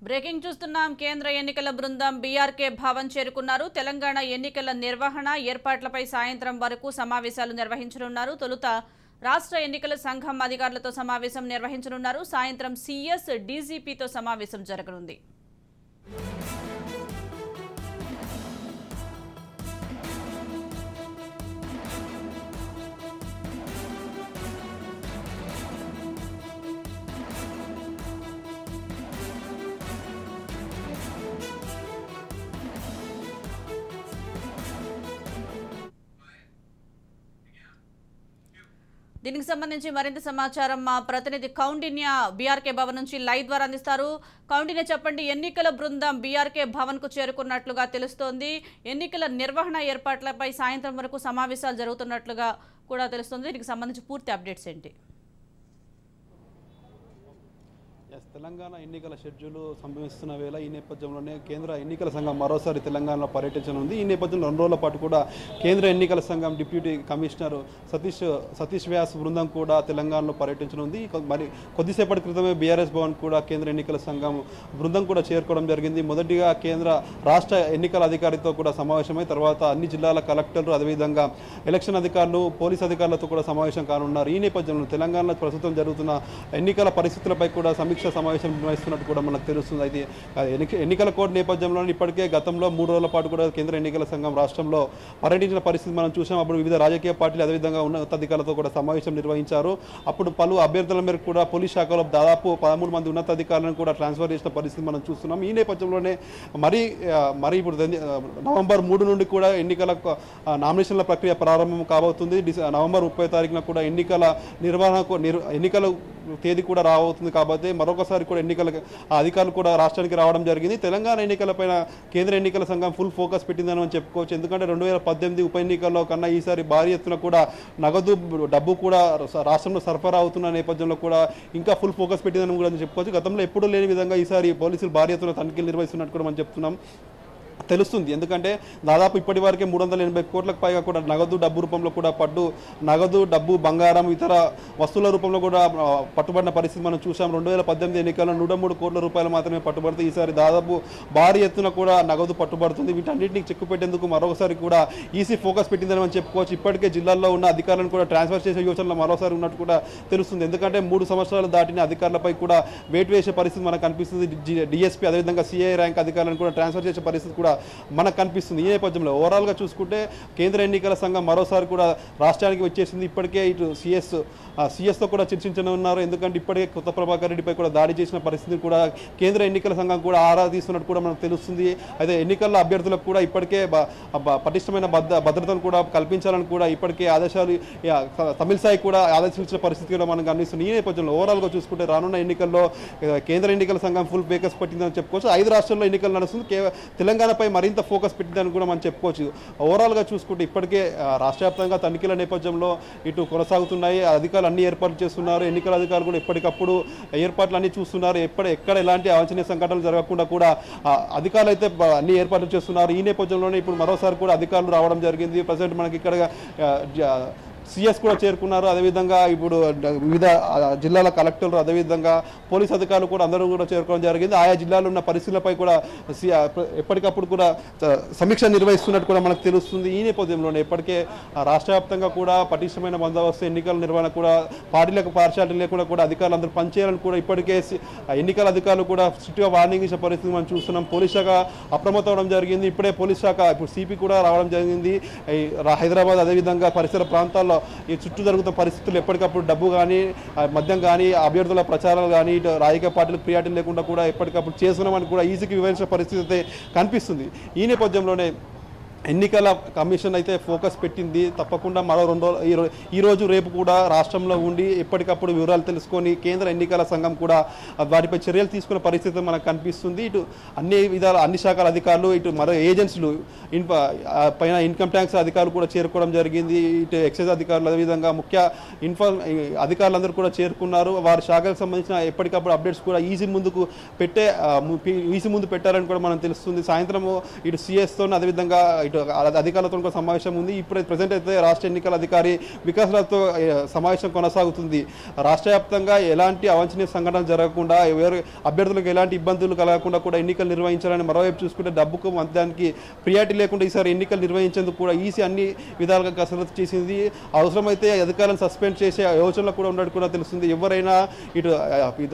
Breaking చూస్తున్నాం. కేంద్ర ఎన్నికల బృందం బీఆర్కే భవన్ చేరుకున్నారు. తెలంగాణ ఎన్నికల నిర్వహణ ఏర్పాట్లపై సాయంత్రం వరకు సమావేశాలు నిర్వహించనున్నారు. తొలుత రాష్ట్ర ఎన్నికల సంఘం అధికారులతో సమావేశం నిర్వహించనున్నారు. సాయంత్రం సీఎస్ డీజీపీతో సమావేశం జరగనుంది. దీనికి సంబంధించి మరింత సమాచారం మా ప్రతినిధి కౌండిన్య బీఆర్కే భవన్ నుంచి లైవ్ ద్వారా అందిస్తారు. కౌండిన్య, చెప్పండి, ఎన్నికల బృందం బీఆర్కే భవన్ కు చేరుకున్నట్లుగా తెలుస్తోంది. ఎన్నికల నిర్వహణ ఏర్పాట్లపై సాయంత్రం వరకు సమావేశాలు జరుగుతున్నట్లుగా కూడా తెలుస్తోంది. దీనికి సంబంధించి పూర్తి అప్డేట్స్ ఏంటి? తెలంగాణ ఎన్నికల షెడ్యూల్ సంభవిస్తున్న వేళ ఈ నేపథ్యంలోనే కేంద్ర ఎన్నికల సంఘం మరోసారి తెలంగాణలో పర్యటించనుంది. ఈ నేపథ్యంలో 2 రోజుల పాటు కూడా కేంద్ర ఎన్నికల సంఘం డిప్యూటీ కమిషనర్ సతీష్ వ్యాస్ బృందం కూడా తెలంగాణలో పర్యటించనుంది. మరి కొద్దిసేపటి క్రితమే బీఆర్ఎస్ భవన్ కూడా కేంద్ర ఎన్నికల సంఘం బృందం కూడా చేరుకోవడం జరిగింది. మొదటిగా రాష్ట్ర ఎన్నికల అధికారితో కూడా సమావేశమై తర్వాత అన్ని జిల్లాల కలెక్టర్లు, అదేవిధంగా ఎలక్షన్ అధికారులు, పోలీస్ అధికారులతో కూడా సమావేశం కానున్నారు. ఈ నేపథ్యంలో తెలంగాణలో ప్రస్తుతం జరుగుతున్న ఎన్నికల పరిస్థితులపై కూడా సమీక్ష సమావేశం నిర్వహిస్తున్నట్టు కూడా మనకు తెలుస్తుంది. అయితే ఎన్నికల కోడ్ నేపథ్యంలో ఇప్పటికే గతంలో 3 రోజుల పాటు కూడా కేంద్ర ఎన్నికల సంఘం రాష్ట్రంలో పర్యటించిన పరిస్థితి మనం చూసాం. అప్పుడు వివిధ రాజకీయ పార్టీలు, అదేవిధంగా ఉన్నతాధికారులతో కూడా సమావేశం నిర్వహించారు. అప్పుడు పలు అభ్యర్థుల మేరకు కూడా పోలీస్ శాఖలో దాదాపు 13 మంది ఉన్నతాధికారులను కూడా ట్రాన్స్ఫర్ చేసిన పరిస్థితి మనం చూస్తున్నాం. ఈ నేపథ్యంలోనే మరి ఇప్పుడు నవంబర్ 3 నుండి కూడా ఎన్నికల నామినేషన్ల ప్రక్రియ ప్రారంభం కాబోతుంది. నవంబర్ 30వ తారీఖున కూడా ఎన్నికల తేదీ కూడా రాబోతుంది. కాబట్టి మరొకసారి కూడా ఎన్నికల అధికారులు కూడా రాష్ట్రానికి రావడం జరిగింది. తెలంగాణ ఎన్నికలపైన కేంద్ర ఎన్నికల సంఘం ఫుల్ ఫోకస్ పెట్టిందని మనం చెప్పుకోవచ్చు. ఎందుకంటే 2018 ఉప ఎన్నికల్లో కన్నా ఈసారి భారీ ఎత్తున కూడా నగదు డబ్బు కూడా రాష్ట్రంలో సరఫరా అవుతున్న నేపథ్యంలో కూడా ఇంకా ఫుల్ ఫోకస్ పెట్టిందని కూడా చెప్పుకోవచ్చు. గతంలో ఎప్పుడూ లేని విధంగా ఈసారి పోలీసులు భారీ ఎత్తున తనిఖీలు నిర్వహిస్తున్నట్టు కూడా మనం చెప్తున్నాం తెలుస్తుంది. ఎందుకంటే దాదాపు ఇప్పటి వరకే 380 కోట్లకు పైగా కూడా నగదు డబ్బు రూపంలో కూడా నగదు డబ్బు, బంగారం, ఇతర వస్తువుల రూపంలో కూడా పట్టుబడిన పరిస్థితి మనం చూసాం. 2018 ఎన్నికల్లో 103 కోట్ల రూపాయలు మాత్రమే పట్టుబడితే ఈసారి దాదాపు భారీ ఎత్తున కూడా నగదు పట్టుబడుతుంది. వీటన్నింటినీ చెక్కు పెట్టేందుకు మరొకసారి కూడా ఈసీ ఫోకస్ పెట్టిందని మనం చెప్పుకోవచ్చు. ఇప్పటికే జిల్లాల్లో ఉన్న అధికారులను కూడా ట్రాన్స్ఫర్ చేసే యోచనలో మరోసారి ఉన్నట్టు కూడా తెలుస్తుంది. ఎందుకంటే 3 సంవత్సరాలు దాటిన అధికారులపై కూడా వేటు వేసే పరిస్థితి మనకు కనిపిస్తుంది. డిఎస్పీ, అదేవిధంగా సిఐ ర్యాంక్ అధికారులను కూడా ట్రాన్స్ఫర్ చేసే పరిస్థితి కూడా మనకు కనిపిస్తుంది. ఈ నేపథ్యంలో ఓవరాల్గా చూసుకుంటే కేంద్ర ఎన్నికల సంఘం మరోసారి కూడా రాష్ట్రానికి వచ్చేసింది. ఇప్పటికే ఇటు సిఎస్తో కూడా చర్చించనున్నారు. ఎందుకంటే ఇప్పటికే కొత్త ప్రభాకర్ రెడ్డిపై కూడా దాడి చేసిన పరిస్థితిని కూడా కేంద్ర ఎన్నికల సంఘం కూడా ఆరా తీస్తున్నట్టు కూడా మనకు తెలుస్తుంది. అయితే ఎన్నికల అభ్యర్థులకు కూడా ఇప్పటికే పటిష్టమైన భద్రతను కూడా కల్పించాలని కూడా ఇప్పటికే ఆదేశాలు తమిళసాయి కూడా ఆదేశించిన పరిస్థితి కూడా మనకు కనిపిస్తుంది. ఈ నేపథ్యంలో ఓవరాల్గా చూసుకుంటే రానున్న ఎన్నికల్లో కేంద్ర ఎన్నికల సంఘం ఫుల్ ఫోకస్ పెట్టిందని చెప్పుకోవచ్చు. 5 రాష్ట్రాల్లో ఎన్నికలు నడుస్తుంది. తెలంగాణపై మరింత ఫోకస్ పెట్టిందని కూడా మనం చెప్పుకోవచ్చు. ఓవరాల్గా చూసుకుంటే ఇప్పటికే రాష్ట్ర వ్యాప్తంగా తనిఖీల నేపథ్యంలో ఇటు కొనసాగుతున్నాయి. అధికారులు అన్ని ఏర్పాట్లు చేస్తున్నారు. ఎన్నికల అధికారులు కూడా ఎప్పటికప్పుడు ఏర్పాట్లు అన్ని చూస్తున్నారు. ఎక్కడ ఎలాంటి అవాంఛనీయ సంఘటనలు జరగకుండా కూడా అధికారులు అయితే అన్ని ఏర్పాట్లు చేస్తున్నారు. ఈ నేపథ్యంలోనే ఇప్పుడు మరోసారి కూడా అధికారులు రావడం జరిగింది. ప్రజెంట్ మనకి ఇక్కడ సిఎస్ కూడా చేరుకున్నారు. అదేవిధంగా ఇప్పుడు వివిధ జిల్లాల కలెక్టర్లు, అదేవిధంగా పోలీస్ అధికారులు కూడా అందరూ కూడా చేరుకోవడం జరిగింది. ఆయా జిల్లాలో ఉన్న పరిస్థితులపై కూడా ఎప్పటికప్పుడు కూడా సమీక్ష నిర్వహిస్తున్నట్టు కూడా మనకు తెలుస్తుంది. ఈ నేపథ్యంలోనే ఇప్పటికే రాష్ట్ర వ్యాప్తంగా కూడా పటిష్టమైన బందోబస్తు, ఎన్నికల నిర్వహణ కూడా పార్టీలకు పార్షాలిటీ లేకుండా కూడా అధికారులు అందరూ పనిచేయాలని కూడా ఇప్పటికే ఎన్నికల అధికారులు కూడా స్ట్రిక్ట్గా వార్నింగ్ ఇచ్చే పరిస్థితి మనం చూస్తున్నాం. పోలీస్ శాఖ అప్రమత్తం అవడం జరిగింది. ఇప్పుడే పోలీస్ శాఖ ఇప్పుడు సిపి కూడా రావడం జరిగింది. హైదరాబాద్, అదేవిధంగా పరిసర ప్రాంతాల్లో ఈ చుట్టూ జరుగుతున్న పరిస్థితులు ఎప్పటికప్పుడు డబ్బు కానీ, మద్యం కానీ, అభ్యర్థుల ప్రచారాలు కానీ, ఇటు రాజకీయ పార్టీలకు ప్రియారిటీ లేకుండా కూడా ఎప్పటికప్పుడు చేస్తున్నామని కూడా ఈసీకి వివరించిన పరిస్థితి అయితే కనిపిస్తుంది. ఈ నేపథ్యంలోనే ఎన్నికల కమిషన్ అయితే ఫోకస్ పెట్టింది. తప్పకుండా మరో 2 రోజులు ఈరోజు రేపు కూడా రాష్ట్రంలో ఉండి ఎప్పటికప్పుడు వివరాలు తెలుసుకొని కేంద్ర ఎన్నికల సంఘం కూడా వాటిపై చర్యలు తీసుకునే పరిస్థితి మనకు కనిపిస్తుంది. ఇటు అన్ని శాఖల అధికారులు, ఇటు మరో ఏజెన్సీలు పైన ఇన్కమ్ ట్యాక్స్ అధికారులు కూడా చేరుకోవడం జరిగింది. ఇటు ఎక్సైజ్ అధికారులు, అదేవిధంగా ముఖ్య అధికారులందరూ కూడా చేరుకున్నారు. వారి శాఖలకు సంబంధించిన ఎప్పటికప్పుడు అప్డేట్స్ కూడా ఈసీ ముందు పెట్టారని కూడా మనం తెలుస్తుంది. సాయంత్రం ఇటు సిఎస్తో, అదేవిధంగా ఇటు అధికారులతో కూడా సమావేశం ఉంది. ఇప్పుడు ప్రజెంట్ అయితే రాష్ట్ర ఎన్నికల అధికారి వికాస్ రాజ్తో సమావేశం కొనసాగుతుంది. రాష్ట్ర వ్యాప్తంగా ఎలాంటి అవాంఛనీయ సంఘటనలు జరగకుండా, ఎవరు అభ్యర్థులకు ఎలాంటి ఇబ్బందులు కలగకుండా కూడా ఎన్నికలు నిర్వహించాలని, మరోవైపు చూసుకుంటే డబ్బుకు మద్యానికి ప్రియారిటీ లేకుండా ఈసారి ఎన్నికలు నిర్వహించేందుకు కూడా ఈసీ అన్ని విధాలుగా కసరత్తు చేసింది. అవసరమైతే అధికారులను సస్పెండ్ చేసే యోచనలు కూడా ఉన్నట్టు కూడా తెలుస్తుంది. ఎవరైనా ఇటు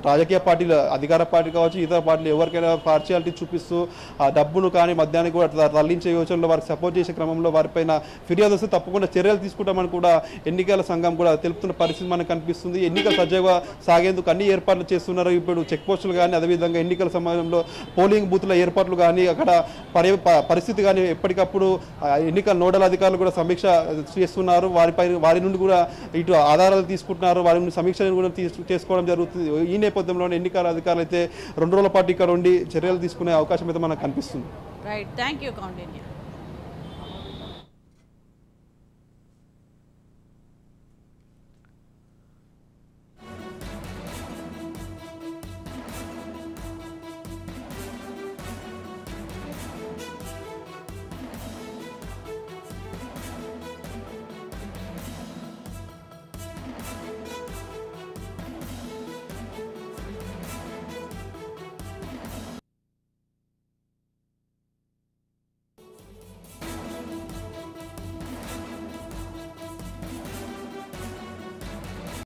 రాజకీయ పార్టీలు, అధికార పార్టీ కావచ్చు, ఇతర పార్టీలు ఎవరికైనా పార్షియాలిటీ చూపిస్తూ ఆ డబ్బును కానీ మద్యాన్ని కూడా తరలించే యోచనలో వారికి సపోర్ట్ చేసే క్రమంలో వారిపైన ఫిర్యాదు వస్తే తప్పకుండా చర్యలు తీసుకుంటామని కూడా ఎన్నికల సంఘం కూడా తెలుపుతున్న పరిస్థితి మనకు కనిపిస్తుంది. ఎన్నికలు సజావుగా సాగేందుకు అన్ని ఏర్పాట్లు చేస్తున్నారు. ఇప్పుడు చెక్ పోస్టులు కానీ, అదేవిధంగా ఎన్నికల సమయంలో పోలింగ్ బూత్ల ఏర్పాట్లు కానీ, అక్కడ పరిస్థితి కానీ ఎప్పటికప్పుడు ఎన్నికల నోడల్ అధికారులు కూడా సమీక్ష చేస్తున్నారు. వారి నుండి కూడా ఇటు ఆధారాలు తీసుకుంటున్నారు, వారి నుండి సమీక్షలు కూడా చేసుకోవడం జరుగుతుంది. ఈ నేపథ్యంలోనే ఎన్నికల అధికారులు అయితే 2 రోజుల పాటు ఇక్కడ ఉండి చర్యలు తీసుకునే అవకాశం అయితే మనకు కనిపిస్తుంది. Right, thank you Kaundinya.